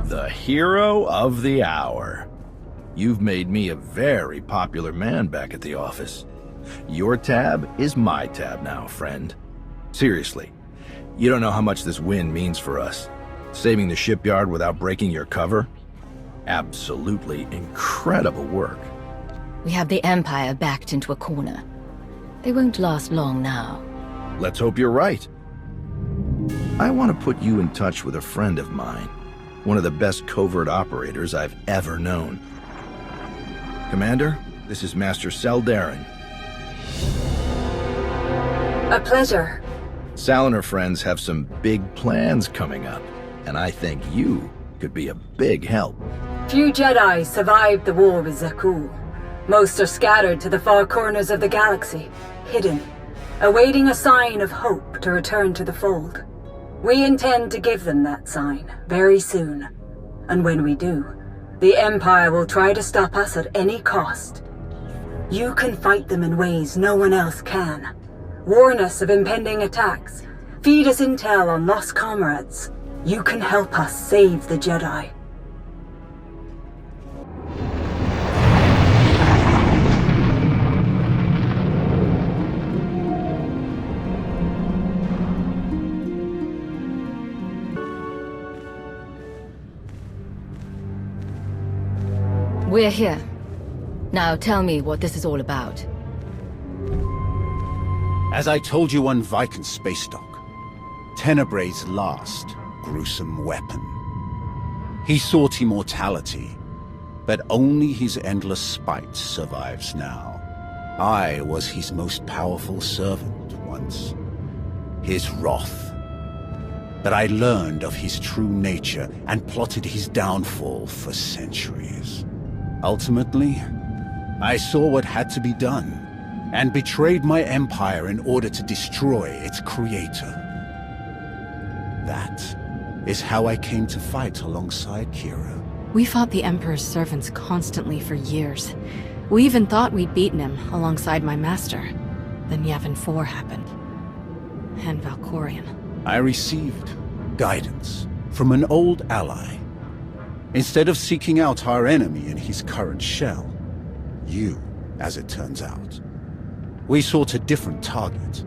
The hero of the hour. You've made me a very popular man back at the office. Your tab is my tab now, friend. Seriously, you don't know how much this win means for us. Saving the shipyard without breaking your cover? Absolutely incredible work. We have the Empire backed into a corner. They won't last long now. Let's hope you're right. I want to put you in touch with a friend of mine. One of the best covert operators I've ever known. Commander, this is Master Seldarin. A pleasure. Sal and her friends have some big plans coming up, and I think you could be a big help. Few Jedi survived the war with Zakuul. Most are scattered to the far corners of the galaxy, hidden, awaiting a sign of hope to return to the fold. We intend to give them that sign very soon. And when we do, the Empire will try to stop us at any cost. You can fight them in ways no one else can. Warn us of impending attacks. Feed us intel on lost comrades. You can help us save the Jedi. We're here. Now tell me what this is all about. As I told you on Viking Space Dock, Tenebray's last gruesome weapon. He sought immortality, but only his endless spite survives now. I was his most powerful servant once, his wrath. But I learned of his true nature and plotted his downfall for centuries. Ultimately, I saw what had to be done, and betrayed my empire in order to destroy its creator. That is how I came to fight alongside Kira. We fought the Emperor's servants constantly for years. We even thought we'd beaten him alongside my master. Then Yavin 4 happened. And Valkorion. I received guidance from an old ally. Instead of seeking out our enemy in his current shell, you, as it turns out, we sought a different target.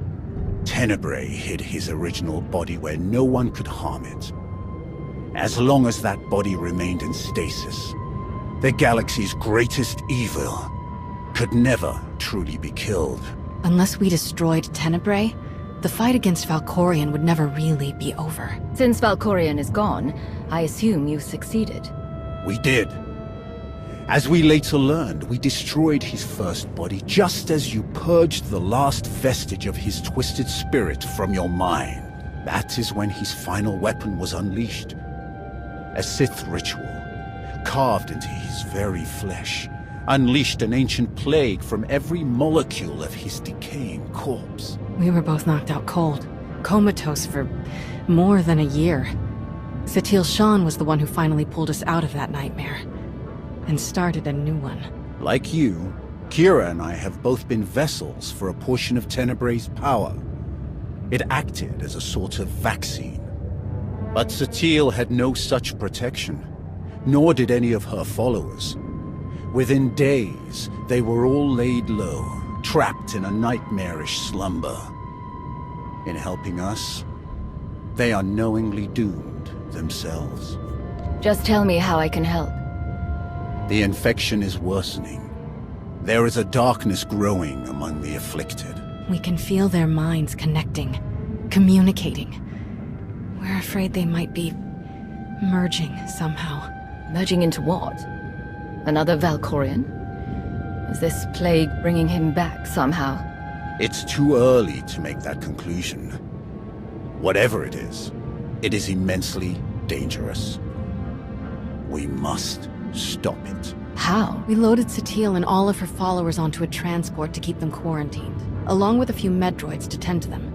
Tenebray hid his original body where no one could harm it. As long as that body remained in stasis, the galaxy's greatest evil could never truly be killed. Unless we destroyed Tenebray, the fight against Valkorion would never really be over. Since Valkorion is gone, I assume you succeeded. We did. As we later learned, we destroyed his first body just as you purged the last vestige of his twisted spirit from your mind. That is when his final weapon was unleashed. A Sith ritual, carved into his very flesh, unleashed an ancient plague from every molecule of his decaying corpse. We were both knocked out cold, comatose for more than a year. Theron Shan was the one who finally pulled us out of that nightmare, and started a new one. Like you, Kira and I have both been vessels for a portion of Tenebray's power. It acted as a sort of vaccine. But Theron had no such protection, nor did any of her followers. Within days, they were all laid low, trapped in a nightmarish slumber. In helping us, they are knowingly doomed themselves. Just tell me how I can help. The infection is worsening. There is a darkness growing among the afflicted. We can feel their minds connecting, communicating. We're afraid they might be merging somehow. Merging into what? Another Valkorion? Is this plague bringing him back somehow? It's too early to make that conclusion. Whatever it is immensely dangerous. We must stop it. How? We loaded Theron and all of her followers onto a transport to keep them quarantined, along with a few med droids to tend to them.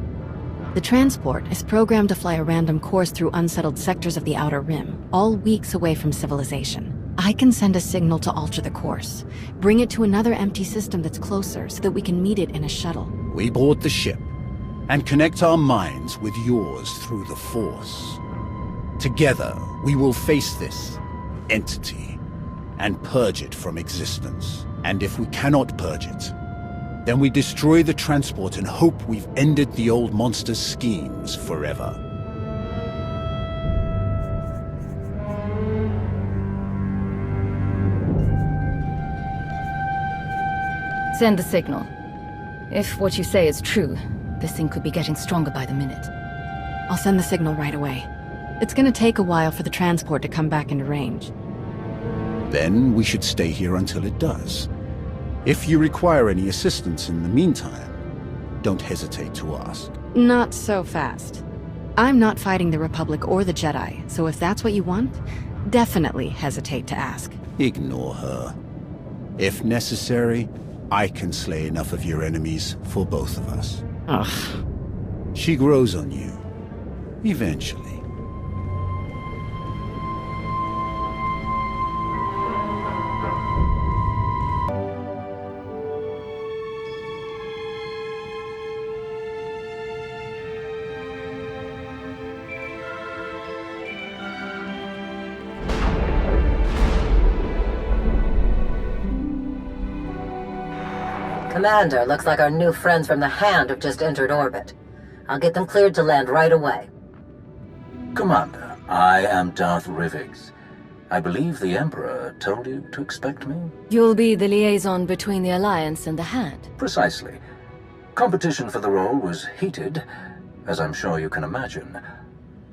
The transport is programmed to fly a random course through unsettled sectors of the Outer Rim, all weeks away from civilization. I can send a signal to alter the course, bring it to another empty system that's closer so that we can meet it in a shuttle. We board the ship and connect our minds with yours through the Force. Together, we will face this entity and purge it from existence. And if we cannot purge it, then we destroy the transport and hope we've ended the old monster's schemes forever. Send the signal. If what you say is true, this thing could be getting stronger by the minute. I'll send the signal right away. It's gonna take a while for the transport to come back into range. Then we should stay here until it does. If you require any assistance in the meantime, don't hesitate to ask. Not so fast. I'm not fighting the Republic or the Jedi, so if that's what you want, definitely hesitate to ask. Ignore her. If necessary, I can slay enough of your enemies for both of us. Ugh. She grows on you. Eventually. Commander, looks like our new friends from the Hand have just entered orbit. I'll get them cleared to land right away. Commander, I am Darth Rivix. I believe the Emperor told you to expect me? You'll be the liaison between the Alliance and the Hand. Precisely. Competition for the role was heated, as I'm sure you can imagine.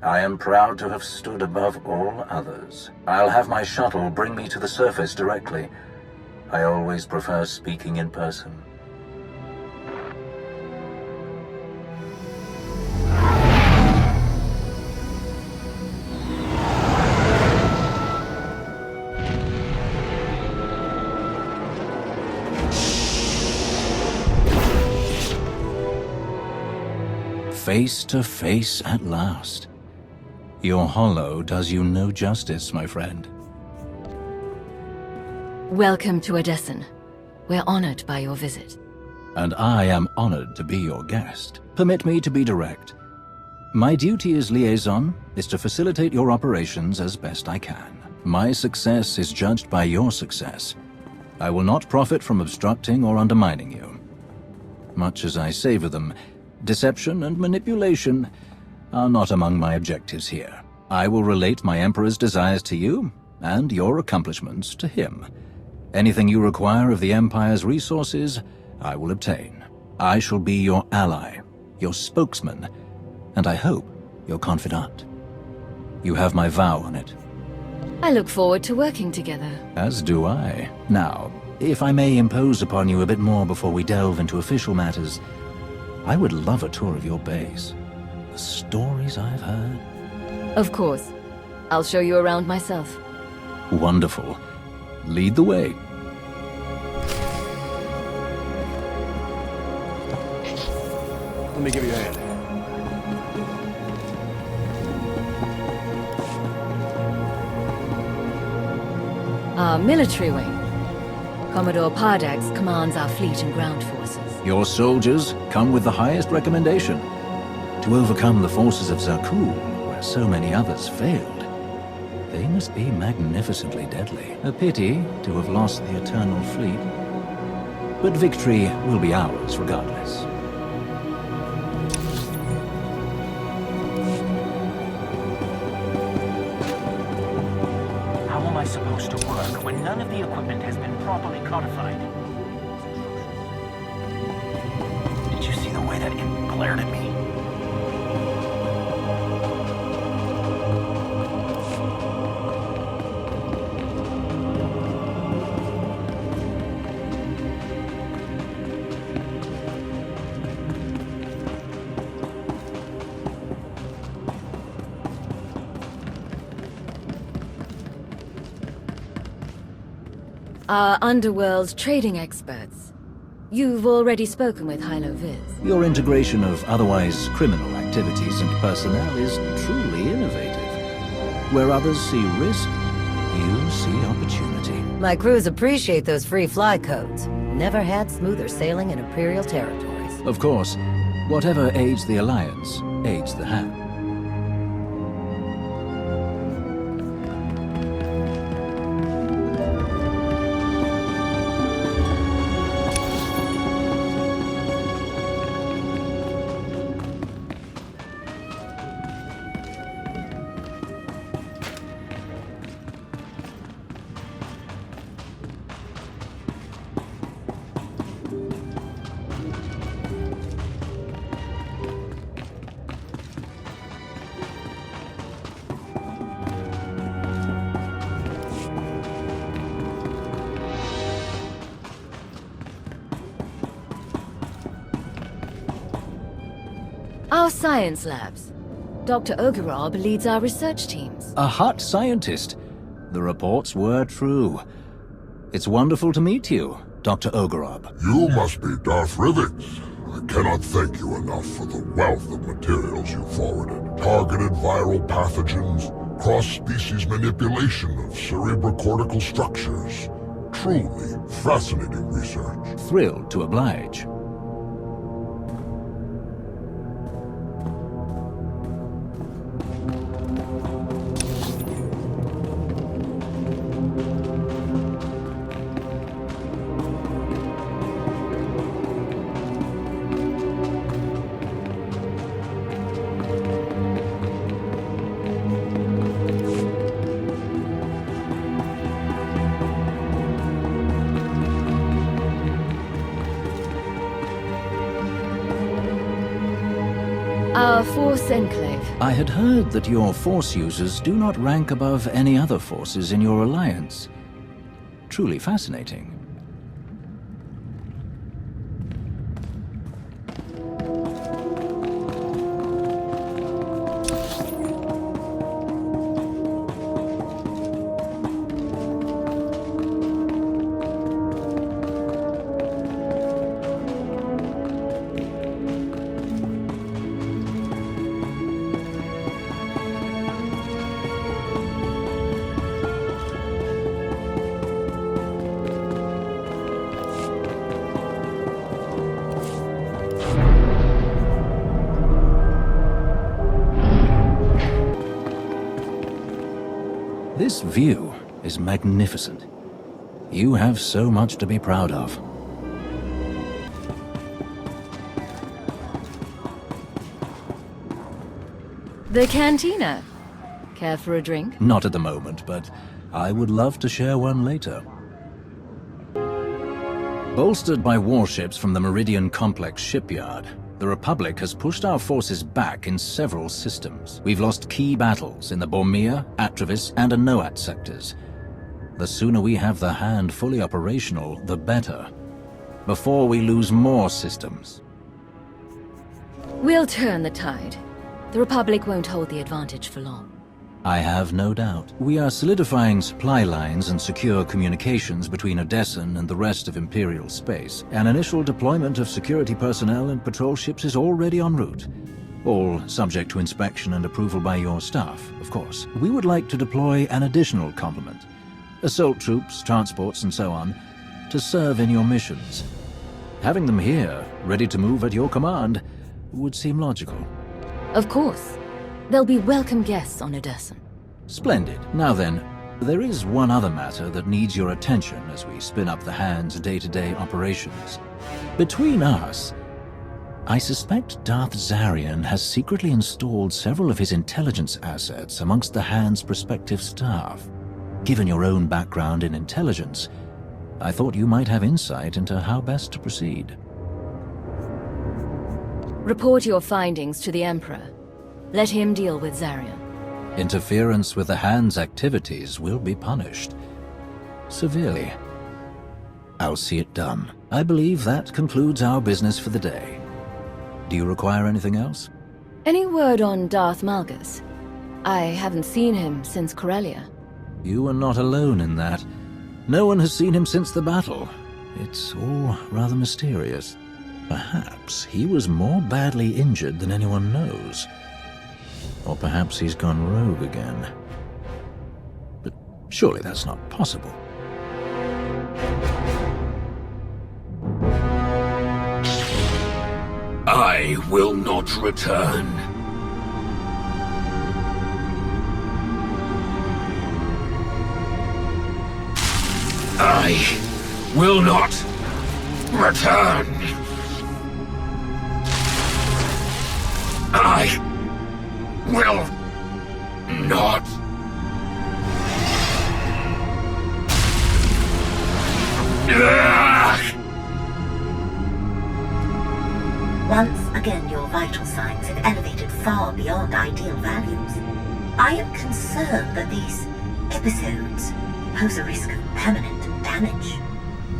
I am proud to have stood above all others. I'll have my shuttle bring me to the surface directly. I always prefer speaking in person. Face to face at last. Your holo does you no justice, my friend. Welcome to Odessen. We're honored by your visit. And I am honored to be your guest. Permit me to be direct. My duty as liaison is to facilitate your operations as best I can. My success is judged by your success. I will not profit from obstructing or undermining you. Much as I savor them, deception and manipulation are not among my objectives here. I will relate my Emperor's desires to you, and your accomplishments to him. Anything you require of the Empire's resources, I will obtain. I shall be your ally, your spokesman, and I hope your confidant. You have my vow on it. I look forward to working together. As do I. Now, if I may impose upon you a bit more before we delve into official matters, I would love a tour of your base. The stories I've heard. Of course. I'll show you around myself. Wonderful. Lead the way. Let me give you a hand. Our military wing. Commodore Pardax commands our fleet and ground forces. Your soldiers come with the highest recommendation. To overcome the forces of Zakuul, where so many others failed, they must be magnificently deadly. A pity to have lost the Eternal Fleet. But victory will be ours regardless. How am I supposed to work when none of the equipment has been properly codified? Did you see the way that imp glared at me? Our underworld's trading experts. You've already spoken with Hylo Viz. Your integration of otherwise criminal activities and personnel is truly innovative. Where others see risk, you see opportunity. My crews appreciate those free fly codes. Never had smoother sailing in Imperial territories. Of course, whatever aids the Alliance aids the Hand. Our science labs. Dr. Ogurab leads our research teams. A hot scientist. The reports were true. It's wonderful to meet you, Dr. Ogurab. You must be Darth Rivix. I cannot thank you enough for the wealth of materials you forwarded. Targeted viral pathogens, cross-species manipulation of cerebrocortical structures. Truly fascinating research. Thrilled to oblige. Our Force Enclave. I had heard that your Force users do not rank above any other forces in your alliance. Truly fascinating. This view is magnificent. You have so much to be proud of. The cantina. Care for a drink? Not at the moment, but I would love to share one later. Bolstered by warships from the Meridian Complex shipyard, the Republic has pushed our forces back in several systems. We've lost key battles in the Bormir, Atravis, and Anoat sectors. The sooner we have the Hand fully operational, the better. Before we lose more systems. We'll turn the tide. The Republic won't hold the advantage for long. I have no doubt. We are solidifying supply lines and secure communications between Odessen and the rest of Imperial space. An initial deployment of security personnel and patrol ships is already en route. All subject to inspection and approval by your staff, of course. We would like to deploy an additional complement. Assault troops, transports, and so on, to serve in your missions. Having them here, ready to move at your command, would seem logical. Of course. They'll be welcome guests on Odessen. Splendid. Now then, there is one other matter that needs your attention as we spin up the Hand's day-to-day operations. Between us, I suspect Darth Zarian has secretly installed several of his intelligence assets amongst the Hand's prospective staff. Given your own background in intelligence, I thought you might have insight into how best to proceed. Report your findings to the Emperor. Let him deal with Zarian. Interference with the Hand's activities will be punished. Severely. I'll see it done. I believe that concludes our business for the day. Do you require anything else? Any word on Darth Malgus? I haven't seen him since Corellia. You are not alone in that. No one has seen him since the battle. It's all rather mysterious. Perhaps he was more badly injured than anyone knows. Or perhaps he's gone rogue again. But surely that's not possible. I will not return. I will not return. I will not. Once again, your vital signs have elevated far beyond ideal values. I am concerned that these episodes pose a risk of permanent damage.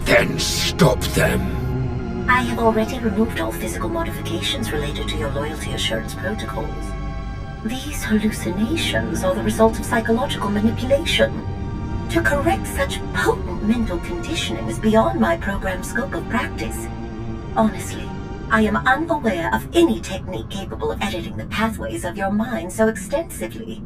Then stop them. I have already removed all physical modifications related to your loyalty assurance protocols. These hallucinations are the result of psychological manipulation. To correct such potent mental conditioning is beyond my program's scope of practice. Honestly, I am unaware of any technique capable of editing the pathways of your mind so extensively.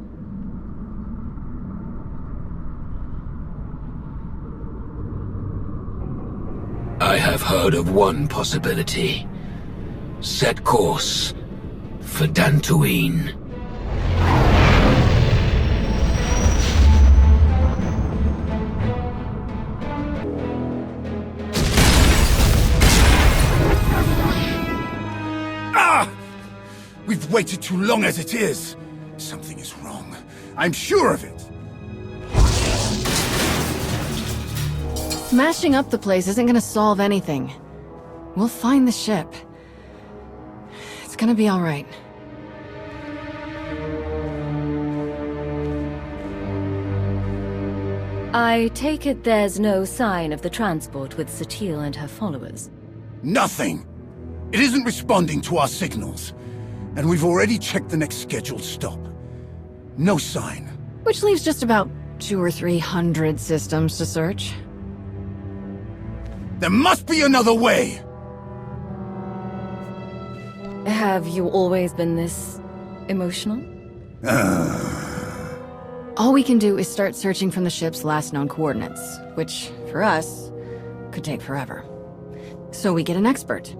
I have heard of one possibility. Set course for Dantooine. We've waited too long as it is. Something is wrong. I'm sure of it. Smashing up the place isn't gonna solve anything. We'll find the ship. It's gonna be all right. I take it there's no sign of the transport with Satil and her followers. Nothing! It isn't responding to our signals. And we've already checked the next scheduled stop. No sign. Which leaves just about 200 or 300 systems to search. There must be another way! Have you always been this emotional? All we can do is start searching from the ship's last known coordinates, which, for us, could take forever. So we get an expert.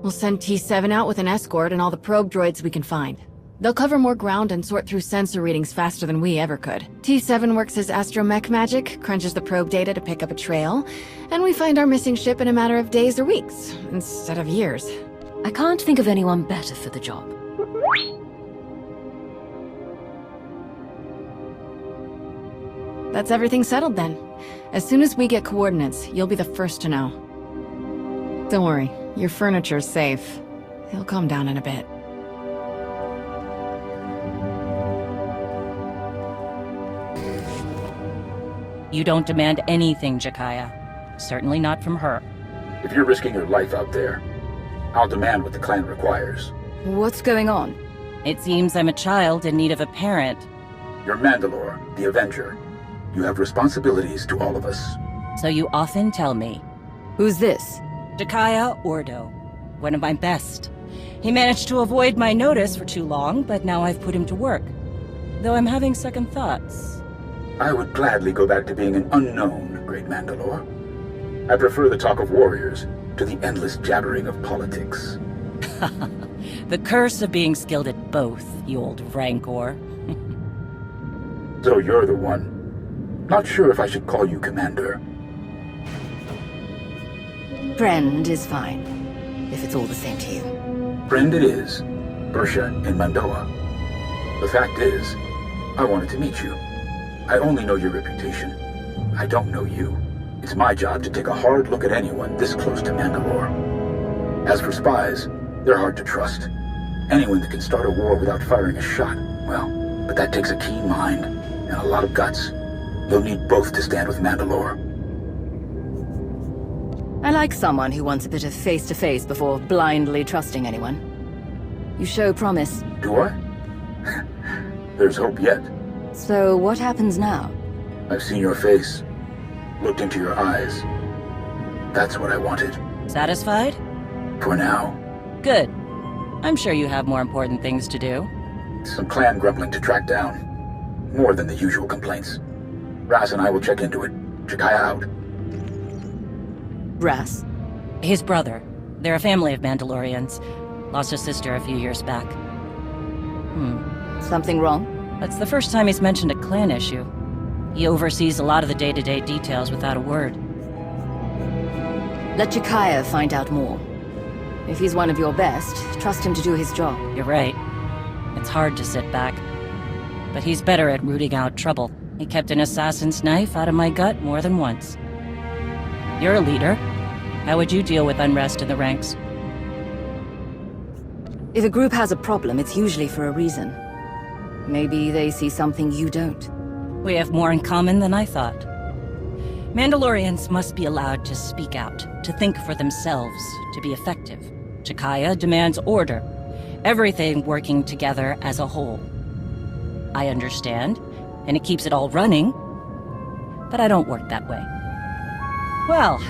We'll send T7 out with an escort and all the probe droids we can find. They'll cover more ground and sort through sensor readings faster than we ever could. T7 works as astromech magic, crunches the probe data to pick up a trail, and we find our missing ship in a matter of days or weeks, instead of years. I can't think of anyone better for the job. That's everything settled then. As soon as we get coordinates, you'll be the first to know. Don't worry, your furniture's safe. He'll calm down in a bit. You don't demand anything, Jakaya. Certainly not from her. If you're risking your life out there, I'll demand what the clan requires. What's going on? It seems I'm a child in need of a parent. You're Mandalore, the Avenger. You have responsibilities to all of us. So you often tell me. Who's this? Jakaya Ordo. One of my best. He managed to avoid my notice for too long, but now I've put him to work. Though I'm having second thoughts. I would gladly go back to being an unknown, Great Mandalore. I prefer the talk of warriors to the endless jabbering of politics. The curse of being skilled at both, you old rancor. So you're the one. Not sure if I should call you Commander. Friend is fine, if it's all the same to you. Friend it is. Bersha in Mandoa. The fact is, I wanted to meet you. I only know your reputation. I don't know you. It's my job to take a hard look at anyone this close to Mandalore. As for spies, they're hard to trust. Anyone that can start a war without firing a shot, well, but that takes a keen mind and a lot of guts. You'll need both to stand with Mandalore. I like someone who wants a bit of face-to-face before blindly trusting anyone. You show promise. Do I? There's hope yet. So what happens now? I've seen your face. Looked into your eyes. That's what I wanted. Satisfied? For now. Good. I'm sure you have more important things to do. Some clan grumbling to track down. More than the usual complaints. Ras and I will check into it. Jakaya out. Ras? His brother. They're a family of Mandalorians. Lost a sister a few years back. Something wrong? That's the first time he's mentioned a clan issue. He oversees a lot of the day-to-day details without a word. Let Jakaya find out more. If he's one of your best, trust him to do his job. You're right. It's hard to sit back. But he's better at rooting out trouble. He kept an assassin's knife out of my gut more than once. You're a leader. How would you deal with unrest in the ranks? If a group has a problem, it's usually for a reason. Maybe they see something you don't. We have more in common than I thought. Mandalorians must be allowed to speak out, to think for themselves, to be effective. Jakaya demands order, everything working together as a whole. I understand, and it keeps it all running, but I don't work that way. Well,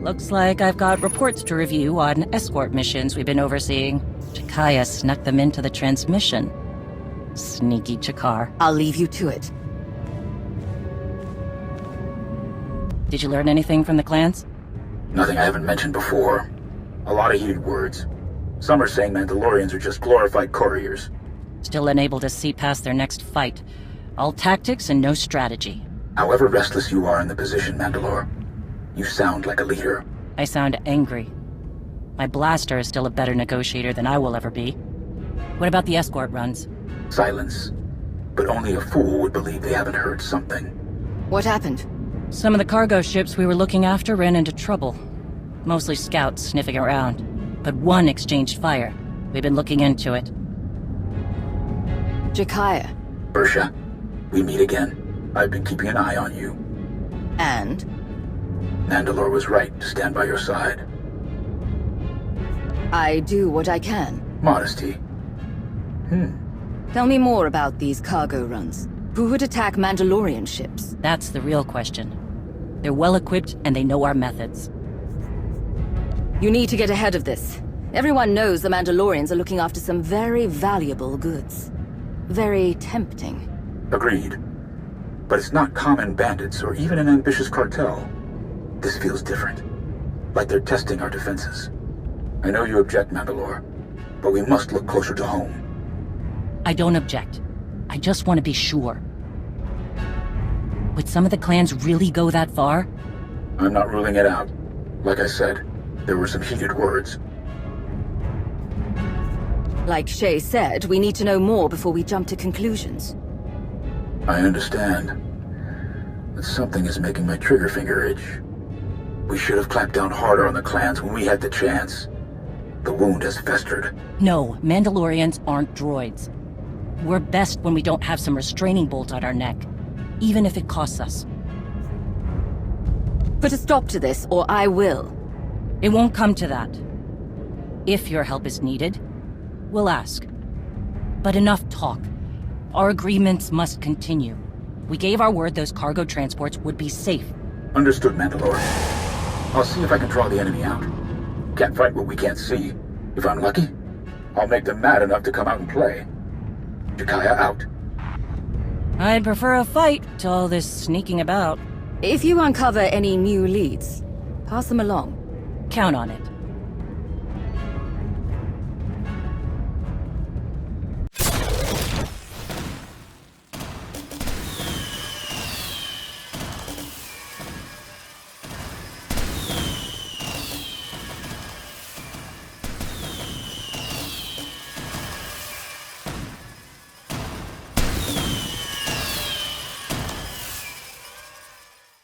looks like I've got reports to review on escort missions we've been overseeing. Jakaya snuck them into the transmission. Sneaky Jakar. I'll leave you to it. Did you learn anything from the clans? Nothing I haven't mentioned before. A lot of heated words. Some are saying Mandalorians are just glorified couriers. Still unable to see past their next fight. All tactics and no strategy. However restless you are in the position, Mandalore, you sound like a leader. I sound angry. My blaster is still a better negotiator than I will ever be. What about the escort runs? Silence. But only a fool would believe they haven't heard something. What happened? Some of the cargo ships we were looking after ran into trouble. Mostly scouts sniffing around. But one exchanged fire. We've been looking into it. Jakaya. Bersha, we meet again. I've been keeping an eye on you. And? Mandalore was right to stand by your side. I do what I can. Modesty. Tell me more about these cargo runs. Who would attack Mandalorian ships? That's the real question. They're well-equipped and they know our methods. You need to get ahead of this. Everyone knows the Mandalorians are looking after some very valuable goods. Very tempting. Agreed. But it's not common bandits or even an ambitious cartel. This feels different. Like they're testing our defenses. I know you object, Mandalore, but we must look closer to home. I don't object. I just want to be sure. Would some of the clans really go that far? I'm not ruling it out. Like I said, there were some heated words. Like Shay said, we need to know more before we jump to conclusions. I understand. But something is making my trigger finger itch. We should have clamped down harder on the clans when we had the chance. The wound has festered. No, Mandalorians aren't droids. We're best when we don't have some restraining bolt on our neck, even if it costs us. Put a stop to this, or I will. It won't come to that. If your help is needed, we'll ask. But enough talk. Our agreements must continue. We gave our word those cargo transports would be safe. Understood, Mandalore. I'll see if I can draw the enemy out. Can't fight what we can't see. If I'm lucky, I'll make them mad enough to come out and play. Jakaya out. I'd prefer a fight to all this sneaking about. If you uncover any new leads, pass them along. Count on it.